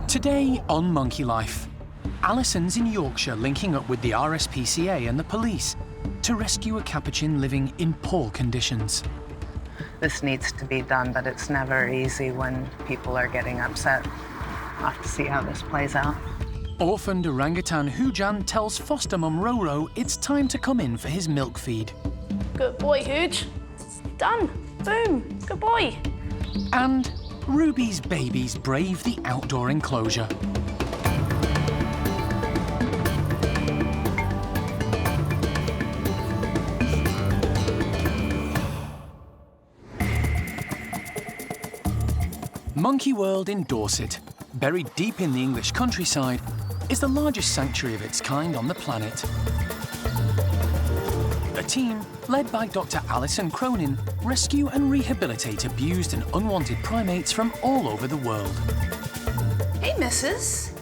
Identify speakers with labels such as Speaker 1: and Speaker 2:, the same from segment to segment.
Speaker 1: Today on Monkey Life, Alison's in Yorkshire linking up with the RSPCA and the police to rescue a Capuchin living in poor conditions.
Speaker 2: This needs to be done, but it's never easy when people are getting upset. I'll have to see how this plays out.
Speaker 1: Orphaned orangutan Hujan tells foster mum Roro it's time to come in for his milk feed.
Speaker 3: Good boy, Hooge. It's done. Boom. Good boy.
Speaker 1: And Ruby's babies brave the outdoor enclosure. Monkey World in Dorset, buried deep in the English countryside, is the largest sanctuary of its kind on the planet. A team, led by Dr. Alison Cronin, rescue and rehabilitate abused and unwanted primates from all over the world.
Speaker 3: Hey, missus.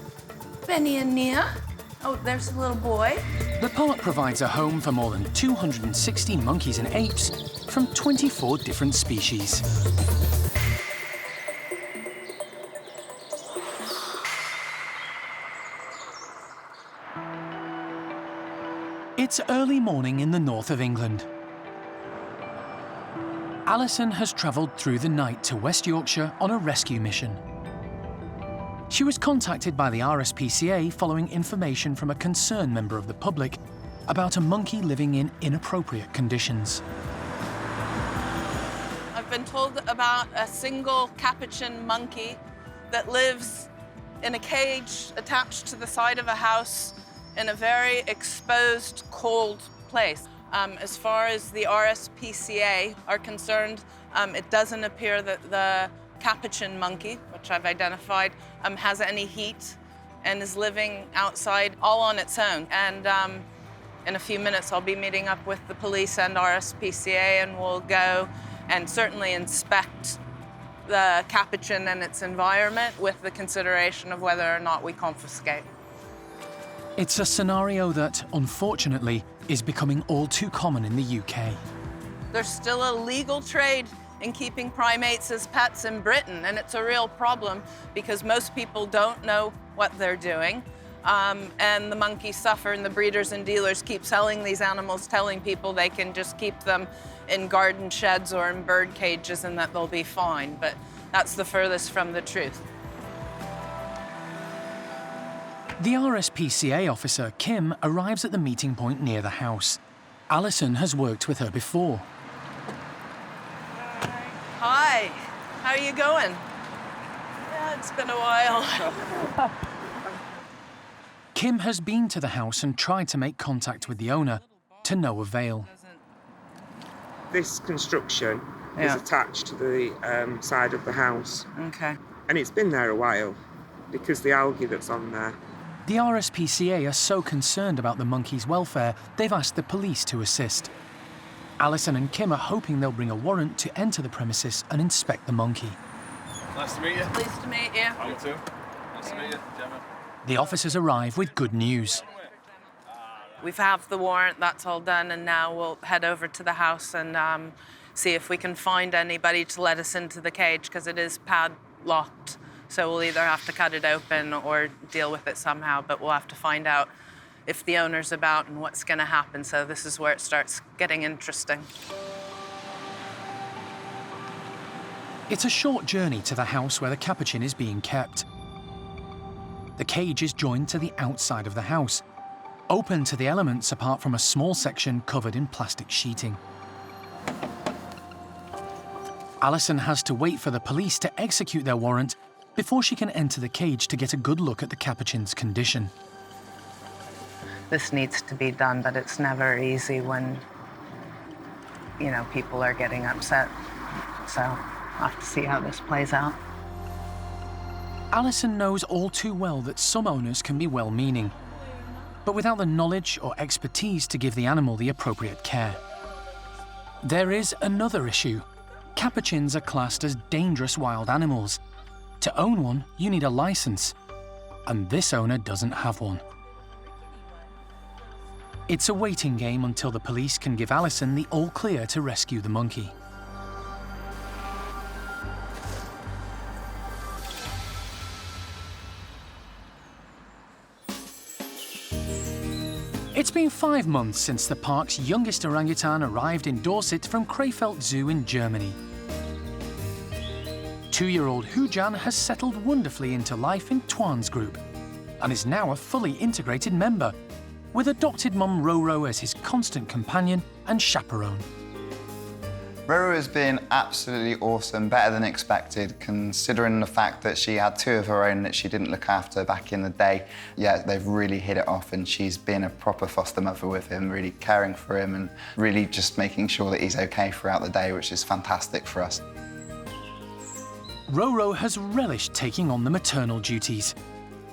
Speaker 3: Benny and Nia. Oh, there's a little boy.
Speaker 1: The park provides a home for more than 260 monkeys and apes from 24 different species. It's early morning in the north of England. Alison has travelled through the night to West Yorkshire on a rescue mission. She was contacted by the RSPCA following information from a concerned member of the public about a monkey living in inappropriate conditions.
Speaker 4: I've been told about a single Capuchin monkey that lives in a cage attached to the side of a house in a very exposed, cold place. As far as the RSPCA are concerned, it doesn't appear that the Capuchin monkey, which I've identified, has any heat and is living outside all on its own. And in a few minutes, I'll be meeting up with the police and RSPCA, and we'll go and certainly inspect the Capuchin and its environment with the consideration of whether or not we confiscate.
Speaker 1: It's a scenario that, unfortunately, is becoming all too common in the UK.
Speaker 4: There's still a legal trade in keeping primates as pets in Britain, and it's a real problem because most people don't know what they're doing. And the monkeys suffer, and the breeders and dealers keep selling these animals, telling people they can just keep them in garden sheds or in bird cages and that they'll be fine. But that's the furthest from the truth.
Speaker 1: The RSPCA officer, Kim, arrives at the meeting point near the house. Alison has worked with her before.
Speaker 4: Hi, how are you going? Yeah, it's been a while.
Speaker 1: Kim has been to the house and tried to make contact with the owner, to no avail.
Speaker 5: This construction is attached to the side of the house.
Speaker 4: Okay.
Speaker 5: And it's been there a while because the algae that's on there.
Speaker 1: The RSPCA are so concerned about the monkey's welfare, they've asked the police to assist. Alison and Kim are hoping they'll bring a warrant to enter the premises and inspect the monkey.
Speaker 6: Nice to meet you.
Speaker 4: Pleased to meet you.
Speaker 6: You too. Nice to meet you, Gemma.
Speaker 1: The officers arrive with good news.
Speaker 4: We have the warrant, that's all done, and now we'll head over to the house and see if we can find anybody to let us into the cage, because it is padlocked. So we'll either have to cut it open or deal with it somehow, but we'll have to find out if the owner's about and what's going to happen. So this is where it starts getting interesting.
Speaker 1: It's a short journey to the house where the Capuchin is being kept. The cage is joined to the outside of the house, open to the elements apart from a small section covered in plastic sheeting. Alison has to wait for the police to execute their warrant before she can enter the cage to get a good look at the Capuchin's condition.
Speaker 2: This needs to be done, but it's never easy when, people are getting upset. So I'll have to see how this plays out.
Speaker 1: Alison knows all too well that some owners can be well-meaning, but without the knowledge or expertise to give the animal the appropriate care. There is another issue. Capuchins are classed as dangerous wild animals. To own one, you need a license, and this owner doesn't have one. It's a waiting game until the police can give Alison the all-clear to rescue the monkey. It's been 5 months since the park's youngest orangutan arrived in Dorset from Krefeld Zoo in Germany. 2-year-old Hujan has settled wonderfully into life in Tuan's group and is now a fully integrated member, with adopted mum Roro as his constant companion and chaperone.
Speaker 7: Roro has been absolutely awesome, better than expected, considering the fact that she had 2 of her own that she didn't look after back in the day. Yeah, they've really hit it off, and she's been a proper foster mother with him, really caring for him and really just making sure that he's okay throughout the day, which is fantastic for us.
Speaker 1: Roro has relished taking on the maternal duties.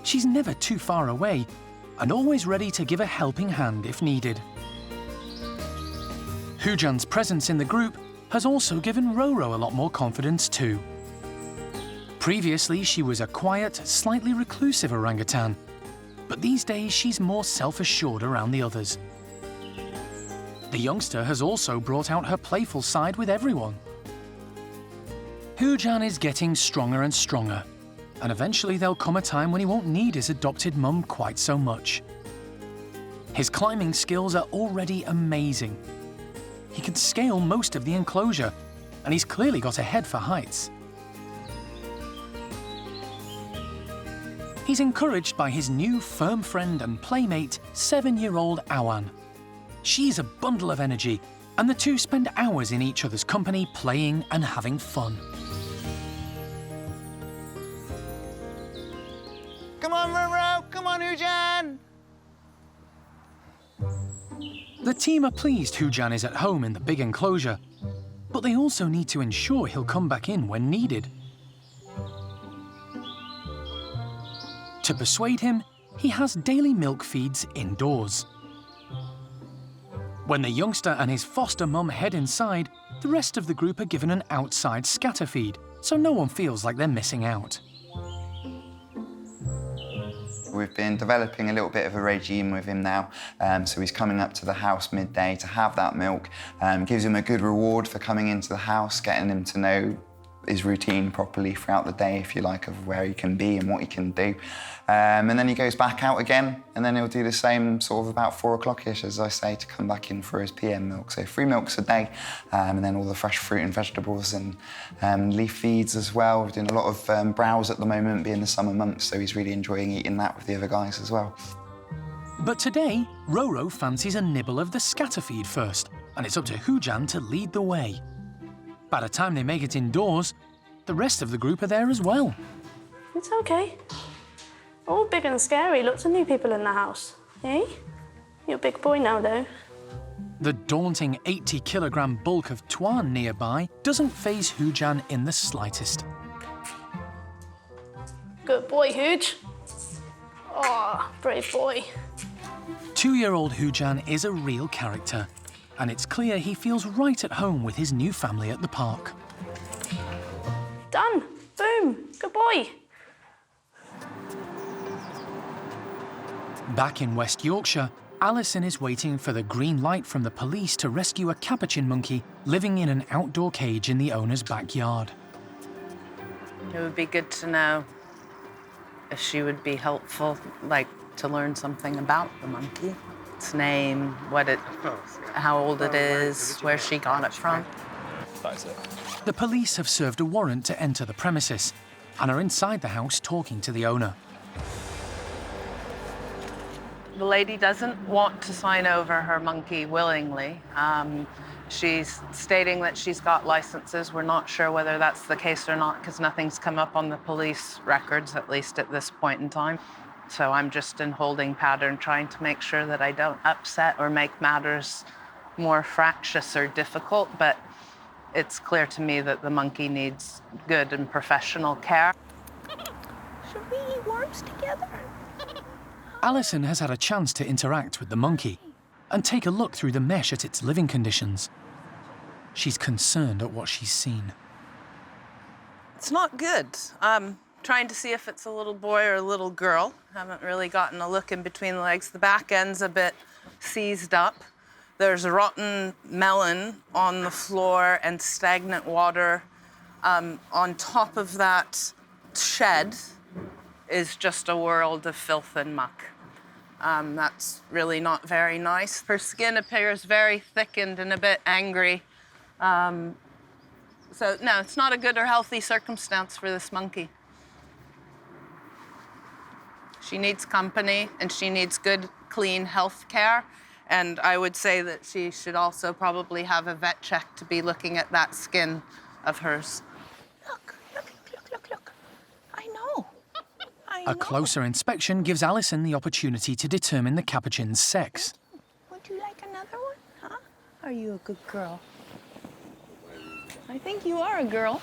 Speaker 1: She's never too far away and always ready to give a helping hand if needed. Hujan's presence in the group has also given Roro a lot more confidence too. Previously, she was a quiet, slightly reclusive orangutan, but these days she's more self-assured around the others. The youngster has also brought out her playful side with everyone. Hujan is getting stronger and stronger, and eventually there'll come a time when he won't need his adopted mum quite so much. His climbing skills are already amazing. He can scale most of the enclosure, and he's clearly got a head for heights. He's encouraged by his new firm friend and playmate, 7-year-old Awan. She's a bundle of energy, and the two spend hours in each other's company playing and having fun.
Speaker 7: Come on, Roro! Come on, Hujan!
Speaker 1: The team are pleased Hujan is at home in the big enclosure, but they also need to ensure he'll come back in when needed. To persuade him, he has daily milk feeds indoors. When the youngster and his foster mum head inside, the rest of the group are given an outside scatter feed, so no one feels like they're missing out.
Speaker 7: We've been developing a little bit of a regime with him now, so he's coming up to the house midday to have that milk. Gives him a good reward for coming into the house, getting him to know his routine properly throughout the day, if you like, of where he can be and what he can do. And then he goes back out again, and then he'll do the same sort of about 4 o'clock-ish, as I say, to come back in for his PM milk. So 3 milks a day, and then all the fresh fruit and vegetables and leaf feeds as well. We're doing a lot of browse at the moment, being the summer months, so he's really enjoying eating that with the other guys as well.
Speaker 1: But today, Roro fancies a nibble of the scatter feed first, and it's up to Hujan to lead the way. By the time they make it indoors, the rest of the group are there as well.
Speaker 8: It's okay. All big and scary, lots of new people in the house. Eh? You're a big boy now, though.
Speaker 1: The daunting 80-kilogram bulk of Tuan nearby doesn't faze Hujan in the slightest.
Speaker 8: Good boy, Huge. Oh, brave boy.
Speaker 1: 2-year-old Hujan is a real character, and it's clear he feels right at home with his new family at the park.
Speaker 8: Done. Boom. Good boy.
Speaker 1: Back in West Yorkshire, Alison is waiting for the green light from the police to rescue a Capuchin monkey living in an outdoor cage in the owner's backyard.
Speaker 2: It would be good to know if she would be helpful, like to learn something about the monkey. Its name, how old it is, where she got it from.
Speaker 6: That's it.
Speaker 1: The police have served a warrant to enter the premises and are inside the house talking to the owner.
Speaker 2: The lady doesn't want to sign over her monkey willingly. She's stating that she's got licenses. We're not sure whether that's the case or not because nothing's come up on the police records, at least at this point in time. So I'm just in holding pattern, trying to make sure that I don't upset or make matters more fractious or difficult, but it's clear to me that the monkey needs good and professional care.
Speaker 3: Should we eat worms together?
Speaker 1: Alison has had a chance to interact with the monkey and take a look through the mesh at its living conditions. She's concerned at what she's seen.
Speaker 4: It's not good. Trying to see if it's a little boy or a little girl. Haven't really gotten a look in between the legs. The back end's a bit seized up. There's rotten melon on the floor and stagnant water. On top of that shed is just a world of filth and muck.
Speaker 2: That's really not very nice. Her skin appears very thickened and a bit angry. So no, it's not a good or healthy circumstance for this monkey. She needs company and she needs good, clean health care. And I would say that she should also probably have a vet check to be looking at that skin of hers.
Speaker 3: Look. I know.
Speaker 1: A closer inspection gives Alison the opportunity to determine the Capuchin's sex.
Speaker 3: Would you like another one, huh? Are you a good girl? I think you are a girl.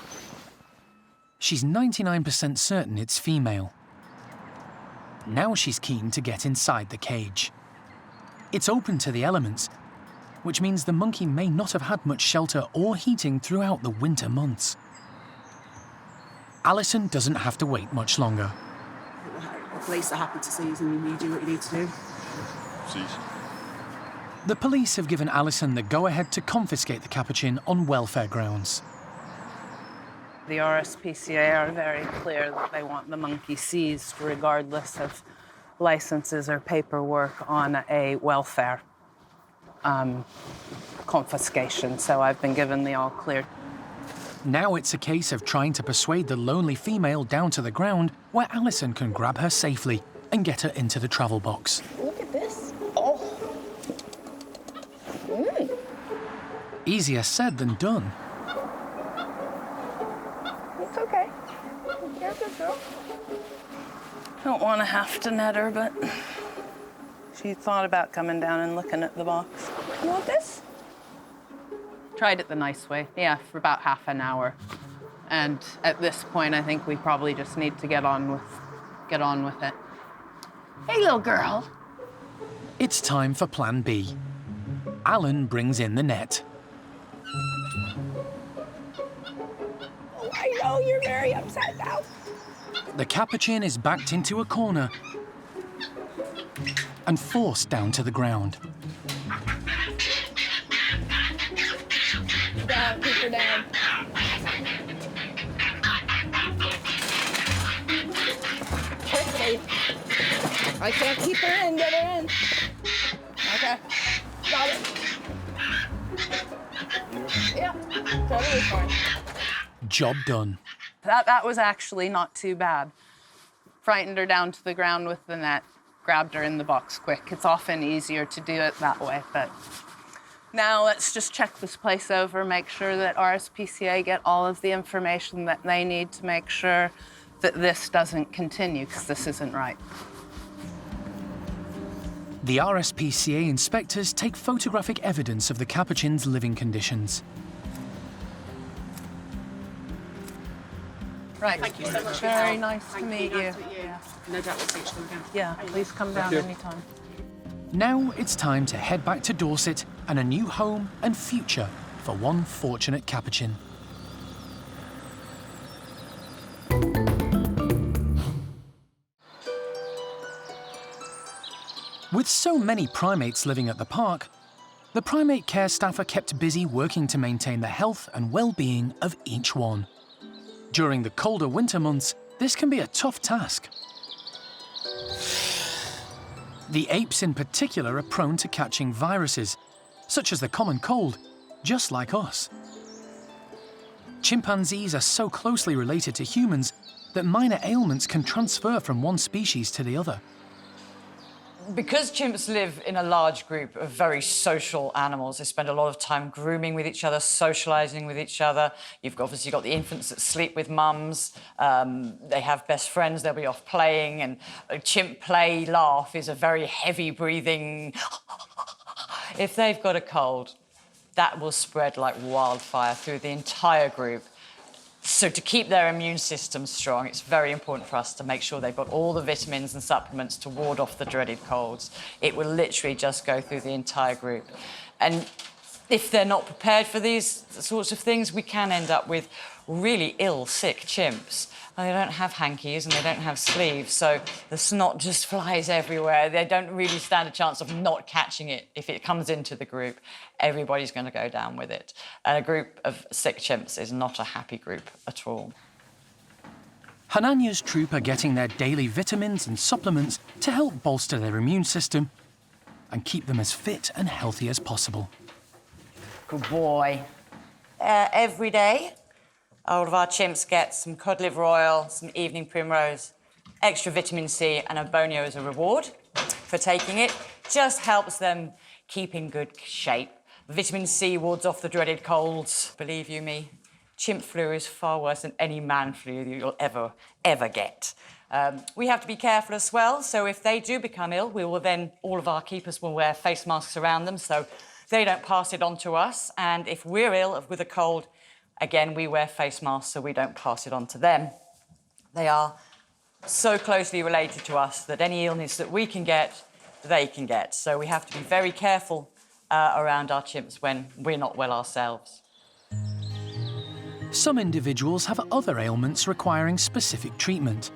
Speaker 1: She's 99% certain it's female. Now she's keen to get inside the cage. It's open to the elements, which means the monkey may not have had much shelter or heating throughout the winter months. Alison doesn't have to wait much longer.
Speaker 9: The police are happy to see you and you do what you need to do.
Speaker 1: The police have given Alison the go-ahead to confiscate the Capuchin on welfare grounds.
Speaker 2: The RSPCA are very clear that they want the monkey seized regardless of licenses or paperwork on a welfare confiscation. So I've been given the all clear.
Speaker 1: Now it's a case of trying to persuade the lonely female down to the ground where Alison can grab her safely and get her into the travel box.
Speaker 3: Look at this. Oh.
Speaker 1: Easier said than done.
Speaker 3: It's okay. You're a good girl.
Speaker 2: Don't want to have to net her, but she thought about coming down and looking at the box.
Speaker 3: You want this?
Speaker 2: Tried it the nice way, yeah, for about half an hour. And at this point, I think we probably just need to get on with it.
Speaker 3: Hey, little girl.
Speaker 1: It's time for Plan B. Alan brings in the net.
Speaker 3: Oh, I know you're very upset now.
Speaker 1: The Capuchin is backed into a corner and forced down to the ground.
Speaker 3: Down, keep her down. Quickly. I can't keep her in. Get her in. Okay. Got it. Yeah, totally fine.
Speaker 1: Job done.
Speaker 2: That was actually not too bad. Frightened her down to the ground with the net, grabbed her in the box quick. It's often easier to do it that way, but now let's just check this place over, make sure that RSPCA get all of the information that they need to make sure that this doesn't continue, because this isn't right.
Speaker 1: The RSPCA inspectors take photographic evidence of the Capuchin's living conditions.
Speaker 2: Right.
Speaker 9: Thank you so much.
Speaker 2: Very nice to meet you.
Speaker 9: Nice to meet you. No doubt we'll see you again.
Speaker 2: Yeah, please come down anytime.
Speaker 1: Now it's time to head back to Dorset and a new home and future for one fortunate Capuchin. With so many primates living at the park, the primate care staff are kept busy working to maintain the health and well-being of each one. During the colder winter months, this can be a tough task. The apes in particular are prone to catching viruses, such as the common cold, just like us. Chimpanzees are so closely related to humans that minor ailments can transfer from one species to the other.
Speaker 10: Because chimps live in a large group of very social animals, they spend a lot of time grooming with each other, socialising with each other. You've obviously got the infants that sleep with mums. They have best friends, they'll be off playing, and a chimp play laugh is a very heavy breathing. If they've got a cold, that will spread like wildfire through the entire group. So to keep their immune system strong, it's very important for us to make sure they've got all the vitamins and supplements to ward off the dreaded colds. It will literally just go through the entire group. And if they're not prepared for these sorts of things, we can end up with really ill, sick chimps. And they don't have hankies and they don't have sleeves, so the snot just flies everywhere. They don't really stand a chance of not catching it. If it comes into the group, everybody's going to go down with it. And a group of sick chimps is not a happy group at all.
Speaker 1: Hananya's troop are getting their daily vitamins and supplements to help bolster their immune system and keep them as fit and healthy as possible.
Speaker 10: Good boy. Every day, all of our chimps get some cod liver oil, some evening primrose, extra vitamin C and a bonio as a reward for taking it. Just helps them keep in good shape. Vitamin C wards off the dreaded colds. Believe you me, chimp flu is far worse than any man flu you'll ever get. We have to be careful as well, so if they do become ill, all of our keepers will wear face masks around them so they don't pass it on to us. And if we're ill with a cold, again, we wear face masks so we don't pass it on to them. They are so closely related to us that any illness that we can get, they can get. So we have to be very careful around our chimps when we're not well ourselves.
Speaker 1: Some individuals have other ailments requiring specific treatment.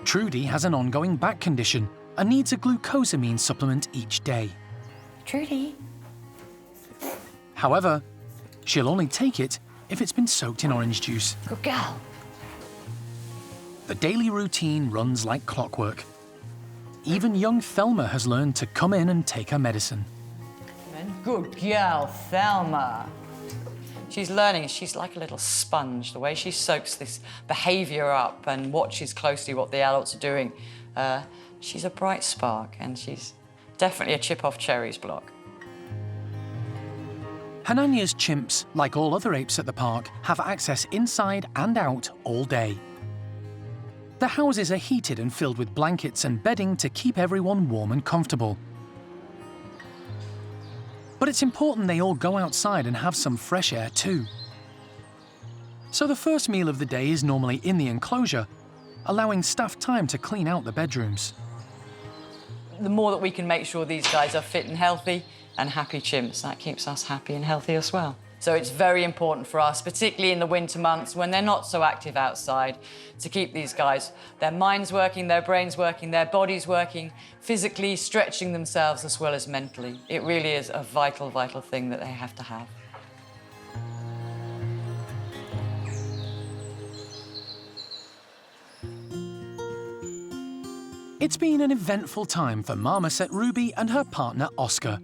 Speaker 1: Trudy has an ongoing back condition and needs a glucosamine supplement each day.
Speaker 10: Trudy.
Speaker 1: However, she'll only take it if it's been soaked in orange juice.
Speaker 10: Good girl.
Speaker 1: The daily routine runs like clockwork. Even young Thelma has learned to come in and take her medicine.
Speaker 10: Good girl, Thelma. She's learning. She's like a little sponge. The way she soaks this behaviour up and watches closely what the adults are doing. She's a bright spark, and she's definitely a chip off Cherry's block.
Speaker 1: Hananya's chimps, like all other apes at the park, have access inside and out all day. The houses are heated and filled with blankets and bedding to keep everyone warm and comfortable. But it's important they all go outside and have some fresh air too. So the first meal of the day is normally in the enclosure, allowing staff time to clean out the bedrooms.
Speaker 10: The more that we can make sure these guys are fit and healthy and happy chimps, that keeps us happy and healthy as well. So it's very important for us, particularly in the winter months when they're not so active outside, to keep these guys, their minds working, their brains working, their bodies working, physically stretching themselves as well as mentally. It really is a vital, vital thing that they have to have.
Speaker 1: It's been an eventful time for Marmoset Ruby and her partner Oscar.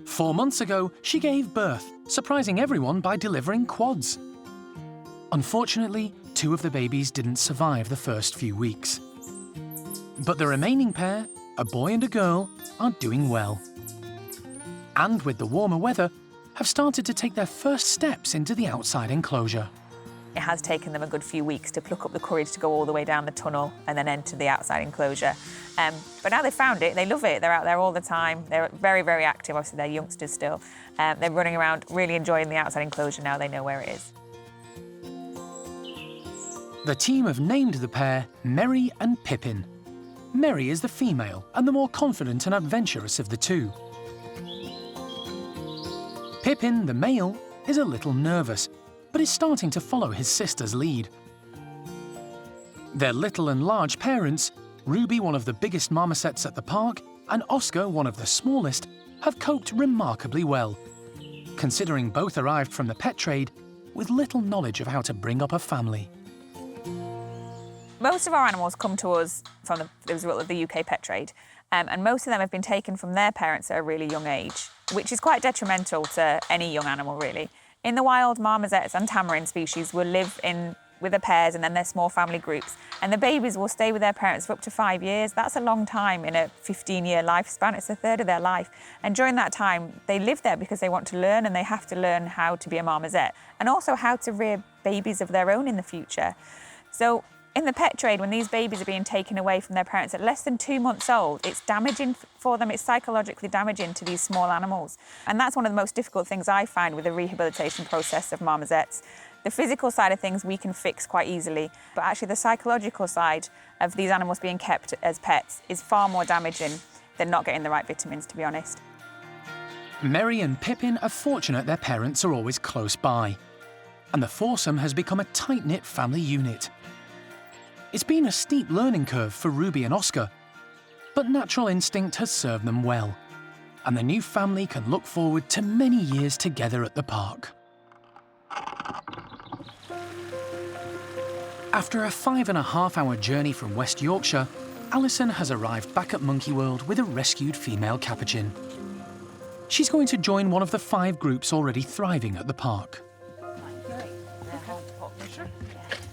Speaker 1: 4 months ago, she gave birth, surprising everyone by delivering quads. Unfortunately, 2 of the babies didn't survive the first few weeks. But the remaining pair, a boy and a girl, are doing well. And with the warmer weather, have started to take their first steps into the outside enclosure.
Speaker 11: It has taken them a good few weeks to pluck up the courage to go all the way down the tunnel and then enter the outside enclosure. But now they've found it, they love it. They're out there all the time. They're very, very active. Obviously, they're youngsters still. They're running around, really enjoying the outside enclosure now they know where it is.
Speaker 1: The team have named the pair Merry and Pippin. Merry is the female and the more confident and adventurous of the two. Pippin, the male, is a little nervous, but is starting to follow his sister's lead. Their little and large parents, Ruby, one of the biggest marmosets at the park, and Oscar, one of the smallest, have coped remarkably well, considering both arrived from the pet trade with little knowledge of how to bring up a family.
Speaker 11: Most of our animals come to us from the result of the UK pet trade, and most of them have been taken from their parents at a really young age, which is quite detrimental to any young animal, really. In the wild, marmosets and tamarin species will live with their pairs and then their small family groups, and the babies will stay with their parents for up to 5 years. That's a long time in a 15-year lifespan. It's a third of their life. And during that time, they live there because they want to learn, and they have to learn how to be a marmoset and also how to rear babies of their own in the future. So in the pet trade, when these babies are being taken away from their parents at less than 2 months old, it's damaging for them. It's psychologically damaging to these small animals. And that's one of the most difficult things I find with the rehabilitation process of marmosets. The physical side of things we can fix quite easily, but actually the psychological side of these animals being kept as pets is far more damaging than not getting the right vitamins, to be honest.
Speaker 1: Merry and Pippin are fortunate their parents are always close by, and the foursome has become a tight-knit family unit. It's been a steep learning curve for Ruby and Oscar, but natural instinct has served them well, and the new family can look forward to many years together at the park. After a 5.5-hour journey from West Yorkshire, Alison has arrived back at Monkey World with a rescued female Capuchin. She's going to join one of the 5 groups already thriving at the park.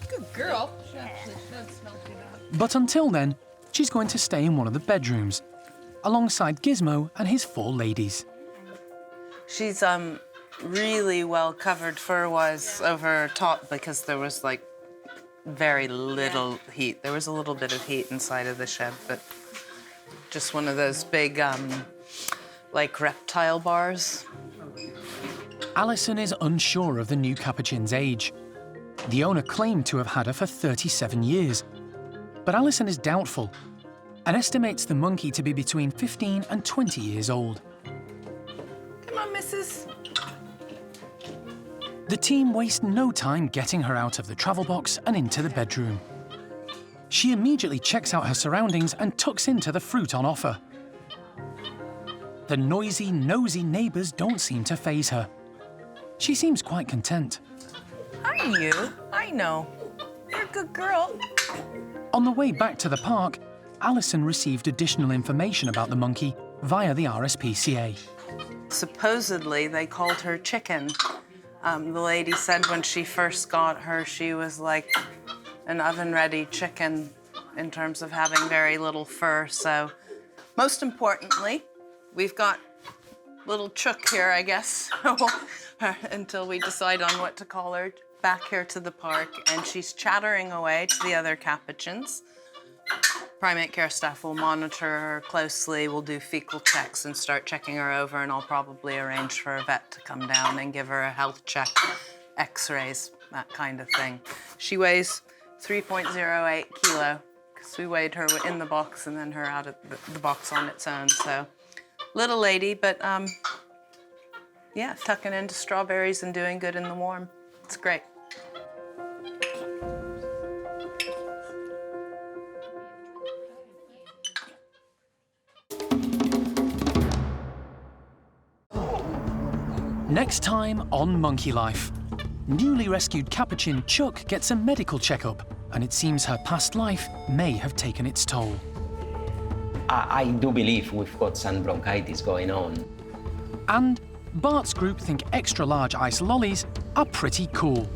Speaker 3: Good girl.
Speaker 1: But until then, she's going to stay in one of the bedrooms, alongside Gizmo and his 4 ladies.
Speaker 2: She's really well covered fur-wise over top because there was like very little heat. There was a little bit of heat inside of the shed, but just one of those big like reptile bars.
Speaker 1: Alison is unsure of the new Capuchin's age. The owner claimed to have had her for 37 years, but Alison is doubtful and estimates the monkey to be between 15 and 20 years old.
Speaker 2: Come on, missus.
Speaker 1: The team waste no time getting her out of the travel box and into the bedroom. She immediately checks out her surroundings and tucks into the fruit on offer. The noisy, nosy neighbours don't seem to faze her. She seems quite content.
Speaker 2: Hi, you. I know. You're a good girl.
Speaker 1: On the way back to the park, Alison received additional information about the monkey via the RSPCA.
Speaker 2: Supposedly, they called her Chicken. The lady said when she first got her, she was like an oven-ready chicken in terms of having very little fur. So, most importantly, we've got little Chook here, I guess, until we decide on what to call her, back here to the park. And she's chattering away to the other Capuchins. Primate care staff will monitor her closely, we'll do fecal checks and start checking her over, and I'll probably arrange for a vet to come down and give her a health check, x-rays, that kind of thing. She weighs 3.08 kilo, because we weighed her in the box and then her out of the box on its own, so. Little lady, but yeah, tucking into strawberries and doing good in the warm. It's great.
Speaker 1: Next time on Monkey Life, newly rescued Capuchin Chuck gets a medical checkup, and it seems her past life may have taken its toll.
Speaker 12: I do believe we've got some bronchitis going on.
Speaker 1: And Bart's group think extra-large ice lollies are pretty cool.